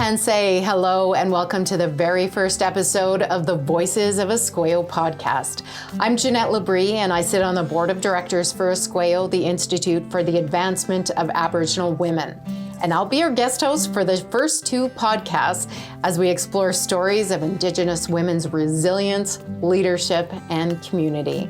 Tansei, hello, and welcome to the very first episode of the Voices of Esquauo podcast. I'm Jeannette LaBrie, and I sit on the board of directors for Esquauo, the Institute for the Advancement of Aboriginal Women. And I'll be your guest host for the first two podcasts as we explore stories of Indigenous women's resilience, leadership, and community.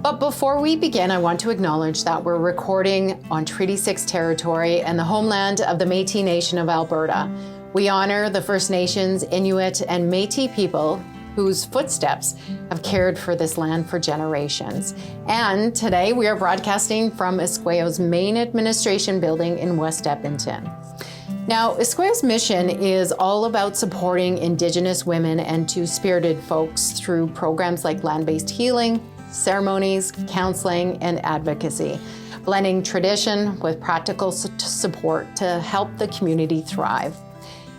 But before we begin, I want to acknowledge that we're recording on Treaty 6 territory and the homeland of the Métis Nation of Alberta. We honor the First Nations, Inuit, and Métis people whose footsteps have cared for this land for generations. And today we are broadcasting from Esquauo's main administration building in West Edmonton. Now, Esquauo's mission is all about supporting Indigenous women and Two-Spirited folks through programs like land-based healing, ceremonies, counseling, and advocacy, blending tradition with practical support to help the community thrive.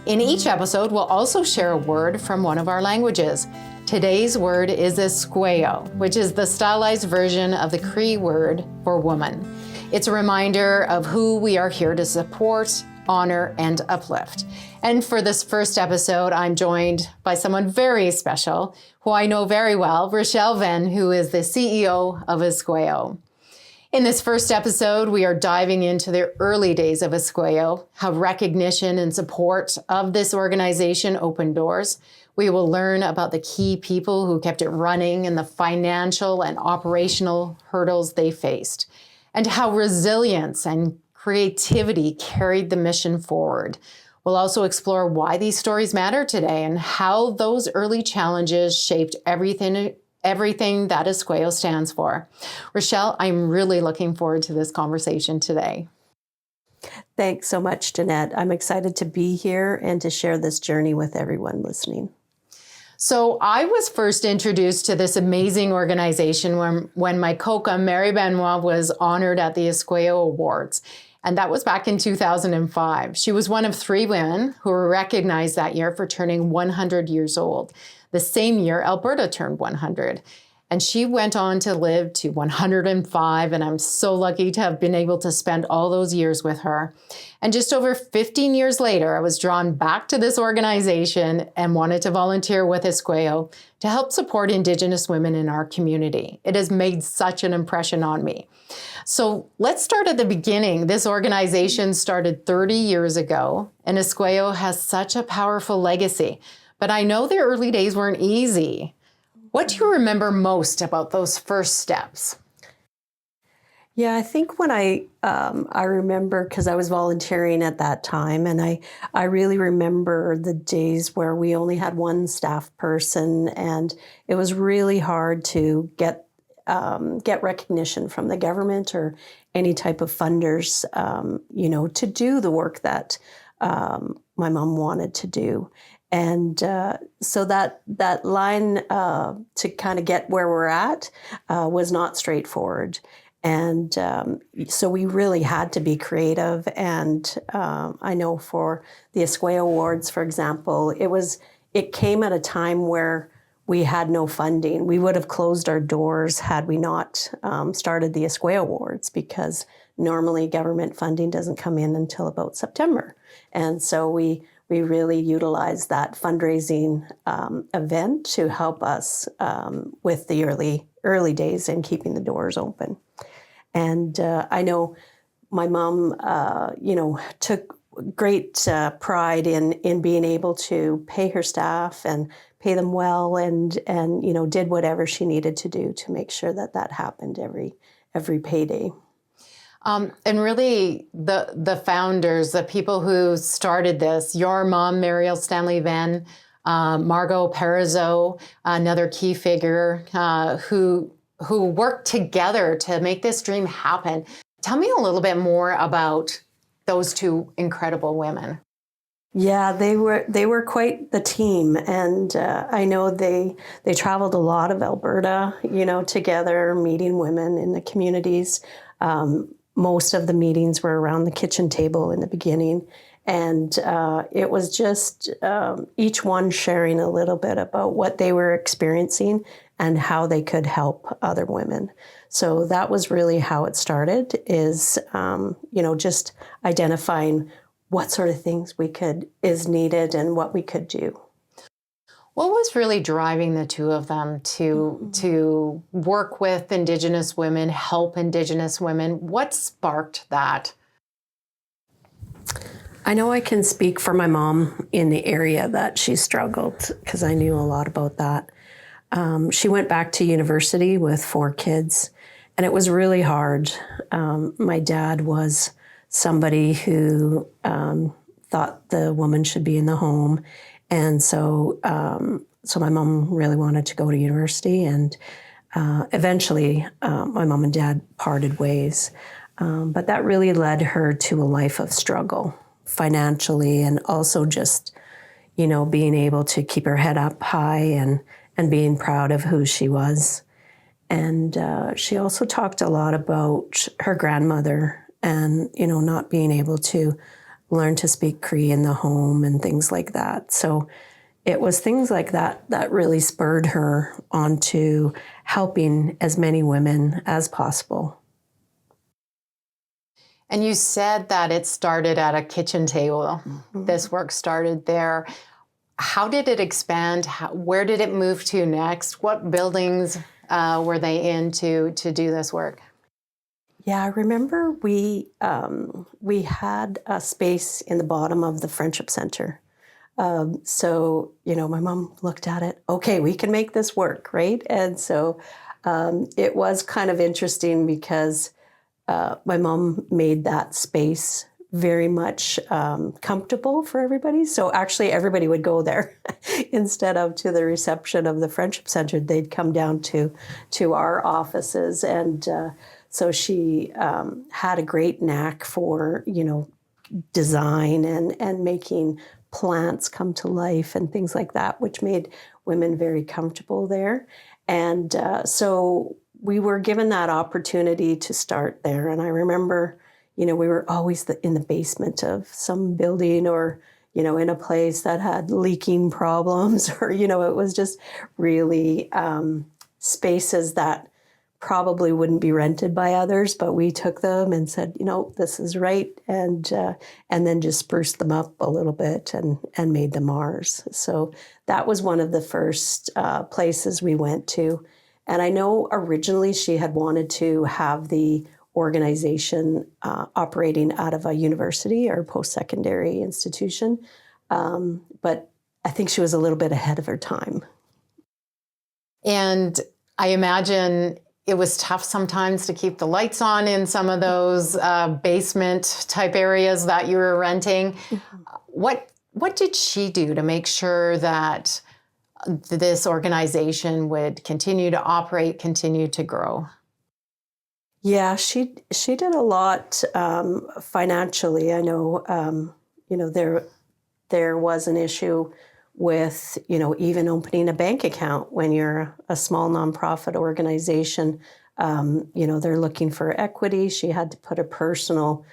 In each episode, we'll also share a word from one of our languages. Today's word is Esquauo, which is the stylized version of the Cree word for woman. It's a reminder of who we are here to support, honor, and uplift. And for this first episode, I'm joined by someone very special, who I know very well, Rachelle Venne, who is the CEO of Esquauo. In this first episode, we are diving into the early days of Esquauo, how recognition and support of this organization opened doors. We will learn about the key people who kept it running and the financial and operational hurdles they faced, and how resilience and creativity carried the mission forward. We'll also explore why these stories matter today and how those early challenges shaped everything that Esquauo stands for. Rachelle, I'm really looking forward to this conversation today. Thanks so much, Jeannette. I'm excited to be here and to share this journey with everyone listening. So I was first introduced to this amazing organization when my Coca, Mary Benoit, was honored at the Esquauo Awards. And that was back in 2005. She was one of three women who were recognized that year for turning 100 years old. The same year, Alberta turned 100. And she went on to live to 105, and I'm so lucky to have been able to spend all those years with her. And just over 15 years later, I was drawn back to this organization and wanted to volunteer with Esquauo to help support Indigenous women in our community. It has made such an impression on me. So let's start at the beginning. This organization started 30 years ago, and Esquauo has such a powerful legacy. But I know the early days weren't easy. What do you remember most about those first steps? Yeah, I think when I remember, because I was volunteering at that time, and I really remember the days where we only had one staff person, and it was really hard to get recognition from the government or any type of funders, to do the work that my mom wanted to do. And so that line to kind of get where we're at was not straightforward. And so we really had to be creative. And I know for the Esquauo Awards, for example, it came at a time where we had no funding. We would have closed our doors had we not started the Esquauo Awards, because normally government funding doesn't come in until about September. And so we really utilized that fundraising event to help us with the early days and keeping the doors open. And I know my mom, took great pride in being able to pay her staff and pay them well, and did whatever she needed to do to make sure that happened every payday. And really, the founders, the people who started this, your mom, Mariel Stanley Venne, Margot Parizeau, another key figure who worked together to make this dream happen. Tell me a little bit more about those two incredible women. Yeah, they were quite the team, and I know they traveled a lot of Alberta, together, meeting women in the communities. Most of the meetings were around the kitchen table in the beginning, and it was just each one sharing a little bit about what they were experiencing and how they could help other women. So that was really how it started, is just identifying what sort of things is needed and what we could do. What was really driving the two of them to work with Indigenous women, help Indigenous women? What sparked that? I know I can speak for my mom in the area that she struggled, because I knew a lot about that. She went back to university with 4 kids, and it was really hard. My dad was somebody who thought the woman should be in the home. And so my mom really wanted to go to university, and eventually my mom and dad parted ways. But that really led her to a life of struggle financially, and also just, being able to keep her head up high and being proud of who she was. And she also talked a lot about her grandmother and, not being able to learn to speak Cree in the home and things like that. So it was things like that that really spurred her onto helping as many women as possible. And you said that it started at a kitchen table. Mm-hmm. This work started there. How did it expand? Where did it move to next? What buildings were they in to do this work? Yeah, I remember we had a space in the bottom of the Friendship Center. So, my mom looked at it, okay, we can make this work, right? And so it was kind of interesting because my mom made that space very much comfortable for everybody. So actually everybody would go there instead of to the reception of the Friendship Center. They'd come down to our offices. And so she had a great knack for, design and making plants come to life and things like that, which made women very comfortable there. And so we were given that opportunity to start there. And I remember, we were always in the basement of some building, or, in a place that had leaking problems, or, it was just really spaces that probably wouldn't be rented by others, but we took them and said, this is right. And then just spruced them up a little bit and made them ours. So that was one of the first places we went to. And I know originally she had wanted to have the organization operating out of a university or post-secondary institution. But I think she was a little bit ahead of her time. And I imagine it was tough sometimes to keep the lights on in some of those basement type areas that you were renting. Mm-hmm. What did she do to make sure that this organization would continue to operate, continue to grow? Yeah, she did a lot financially. I know, there was an issue with, even opening a bank account when you're a small nonprofit organization. They're looking for equity. She had to put her personal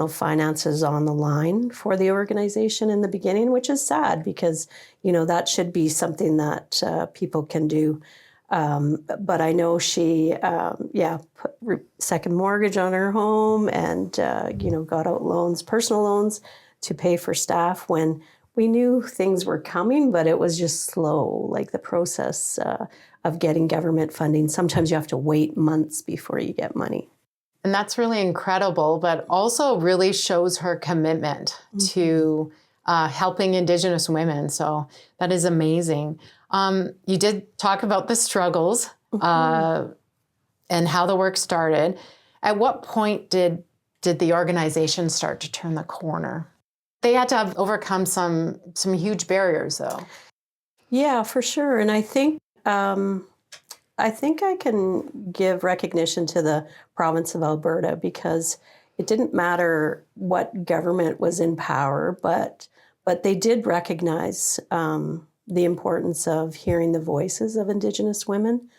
finances on the line for the organization in the beginning, which is sad because, that should be something that people can do. But I know she, put second mortgage on her home and, got out loans, personal loans to pay for staff when we knew things were coming, but it was just slow, like the process of getting government funding. Sometimes you have to wait months before you get money. And that's really incredible, but also really shows her commitment mm-hmm. to helping Indigenous women. So that is amazing. You did talk about the struggles mm-hmm. And how the work started. At what point did the organization start to turn the corner? They had to have overcome some huge barriers, though. Yeah, for sure. And I think I can give recognition to the province of Alberta because it didn't matter what government was in power, but they did recognize the importance of hearing the voices of Indigenous women.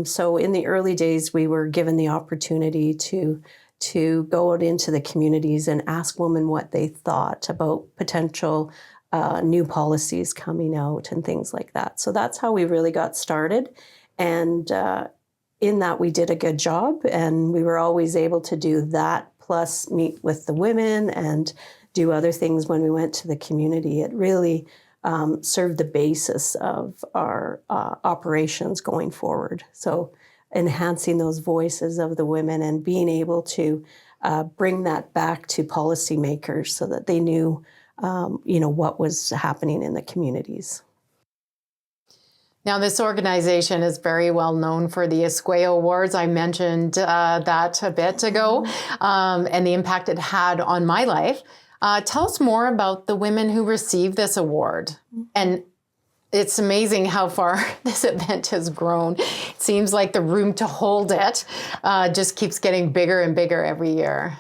So in the early days, we were given the opportunity to go out into the communities and ask women what they thought about potential new policies coming out and things like that. So that's how we really got started. And in that, we did a good job, and we were always able to do that plus meet with the women and do other things when we went to the community. It really served the basis of our operations going forward. So enhancing those voices of the women and being able to bring that back to policymakers so that they knew, what was happening in the communities. Now, this organization is very well known for the Esquao Awards. I mentioned that a bit ago, and the impact it had on my life. Tell us more about the women who received this award. And it's amazing how far this event has grown. It seems like the room to hold it just keeps getting bigger and bigger every year.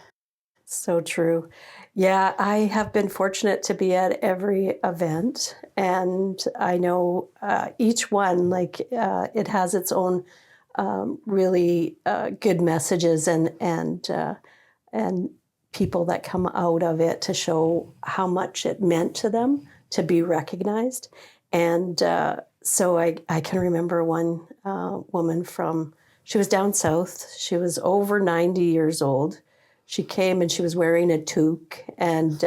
So true. Yeah, I have been fortunate to be at every event, and I know each one, it has its own really good messages and people that come out of it to show how much it meant to them to be recognized. And so I can remember one woman she was down south. She was over 90 years old. She came and she was wearing a toque, and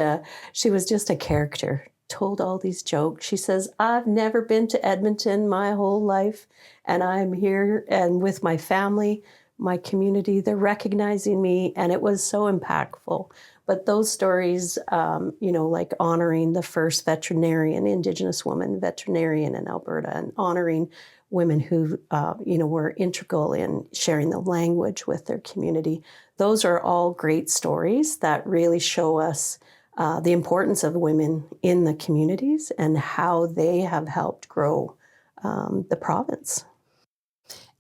she was just a character, told all these jokes. She says, I've never been to Edmonton my whole life, and I'm here and with my family, my community, they're recognizing me, and it was so impactful. But those stories, like honoring the first Indigenous woman veterinarian in Alberta, and honoring women who, were integral in sharing the language with their community. Those are all great stories that really show us the importance of women in the communities and how they have helped grow the province.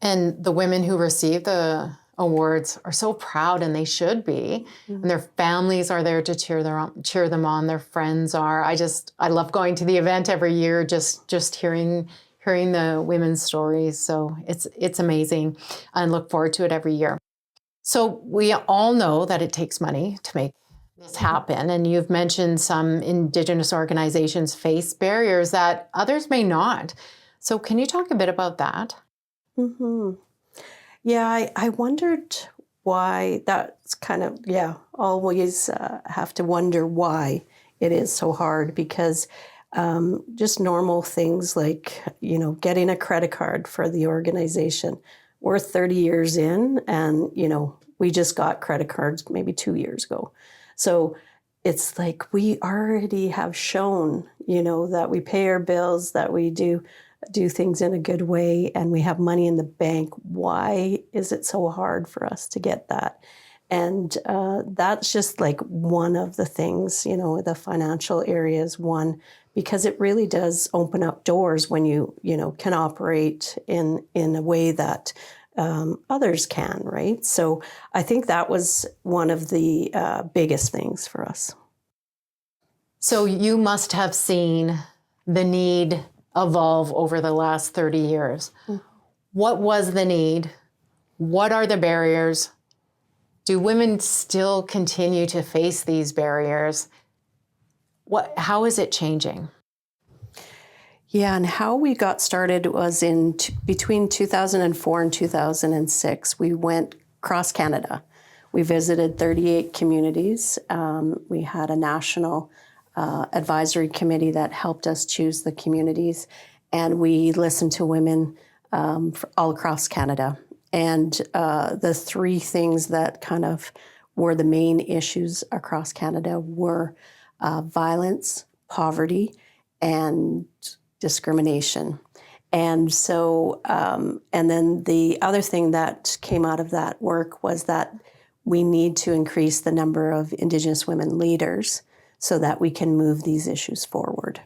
And the women who receive the awards are so proud, and they should be. And their families are there to cheer them on. Their friends are. I love going to the event every year, just hearing the women's stories. So it's amazing, and look forward to it every year. So we all know that it takes money to make this happen. And you've mentioned some Indigenous organizations face barriers that others may not. So can you talk a bit about that? Mm-hmm. Yeah, I wondered why. That's kind of, always have to wonder why it is so hard, because just normal things like, getting a credit card for the organization. We're 30 years in, and, we just got credit cards maybe 2 years ago. So it's like we already have shown, that we pay our bills, that we do things in a good way, and we have money in the bank. Why is it so hard for us to get that? And that's just like one of the things, the financial area is one, because it really does open up doors when you can operate in a way that others can, right? So I think that was one of the biggest things for us. So you must have seen the need evolve over the last 30 years. What was the need? What are the barriers? Do women still continue to face these barriers? How is it changing? Yeah, and how we got started was between 2004 and 2006. We went across Canada. We visited 38 communities. We had a national advisory committee that helped us choose the communities, and we listened to women all across Canada. And the three things that kind of were the main issues across Canada were violence, poverty, and discrimination. And so, and then the other thing that came out of that work was that we need to increase the number of Indigenous women leaders so that we can move these issues forward.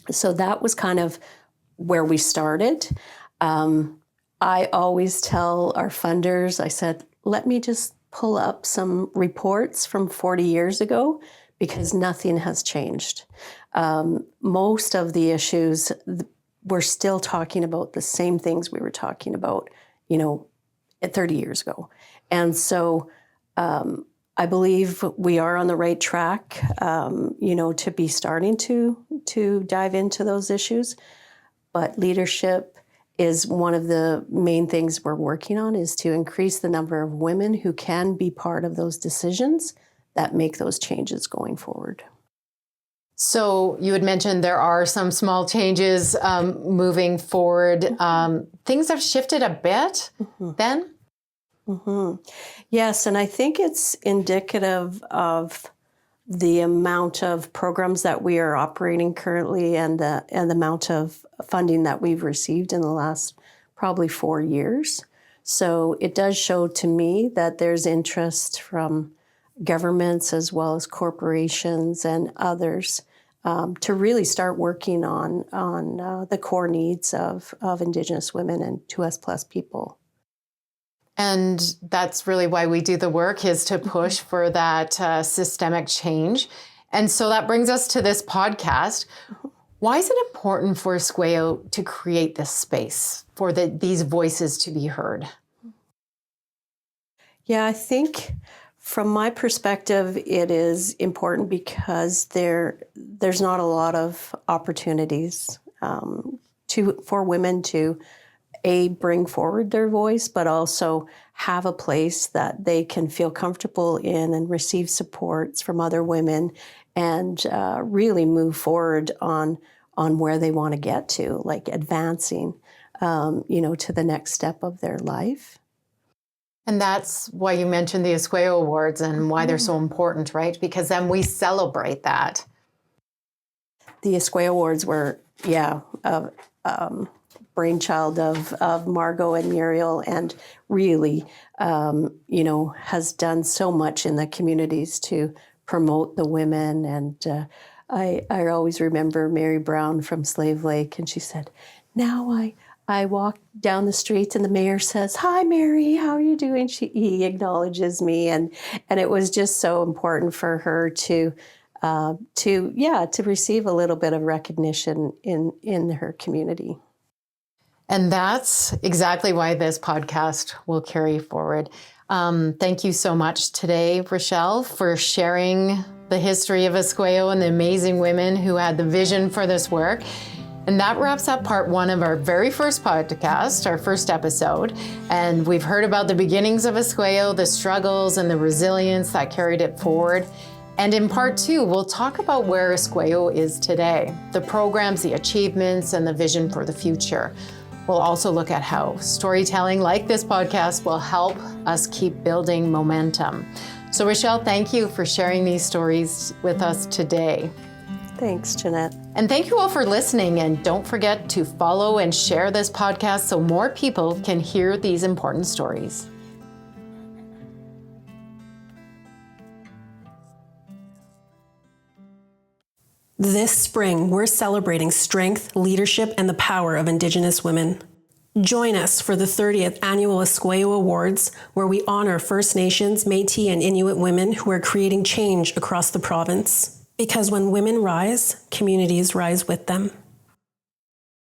So that was kind of where we started. I always tell our funders, I said, let me just pull up some reports from 40 years ago, because nothing has changed. Most of the issues, we're still talking about the same things we were talking about, 30 years ago. And so I believe we are on the right track, to be starting to dive into those issues. But leadership is one of the main things we're working on, is to increase the number of women who can be part of those decisions that make those changes going forward. So you had mentioned there are some small changes moving forward. Things have shifted a bit then? Yes, and I think it's indicative of the amount of programs that we are operating currently and the amount of funding that we've received in the last probably 4 years. So it does show to me that there's interest from governments as well as corporations and others to really start working on the core needs of Indigenous women and 2S+ people. And that's really why we do the work, is to push for that systemic change. And so that brings us to this podcast. Why is it important for Esquauo to create this space for these voices to be heard? Yeah, I think from my perspective, it is important because there's not a lot of opportunities for women to bring forward their voice, but also have a place that they can feel comfortable in and receive supports from other women and really move forward on where they want to get to, like advancing, to the next step of their life. And that's why you mentioned the Esquauo Awards and why they're so important, right? Because then we celebrate that. The Esquauo Awards were, brainchild of Margot and Muriel, and really, has done so much in the communities to promote the women. And I always remember Mary Brown from Slave Lake, and she said, now I walk down the street and the mayor says, "Hi, Mary, how are you doing?" He acknowledges me, and it was just so important for her to receive a little bit of recognition in her community. And that's exactly why this podcast will carry forward. Thank you so much today, Rachelle, for sharing the history of Esquauo and the amazing women who had the vision for this work. And that wraps up part 1 of our very first podcast, our first episode. And we've heard about the beginnings of Esquauo, the struggles and the resilience that carried it forward. And in part 2, we'll talk about where Esquauo is today, the programs, the achievements, and the vision for the future. We'll also look at how storytelling like this podcast will help us keep building momentum. So Rachelle, thank you for sharing these stories with us today. Thanks, Jeannette. And thank you all for listening. And don't forget to follow and share this podcast so more people can hear these important stories. This spring, we're celebrating strength, leadership, and the power of Indigenous women. Join us for the 30th Annual Esquauo Awards, where we honor First Nations, Métis, and Inuit women who are creating change across the province. Because when women rise, communities rise with them.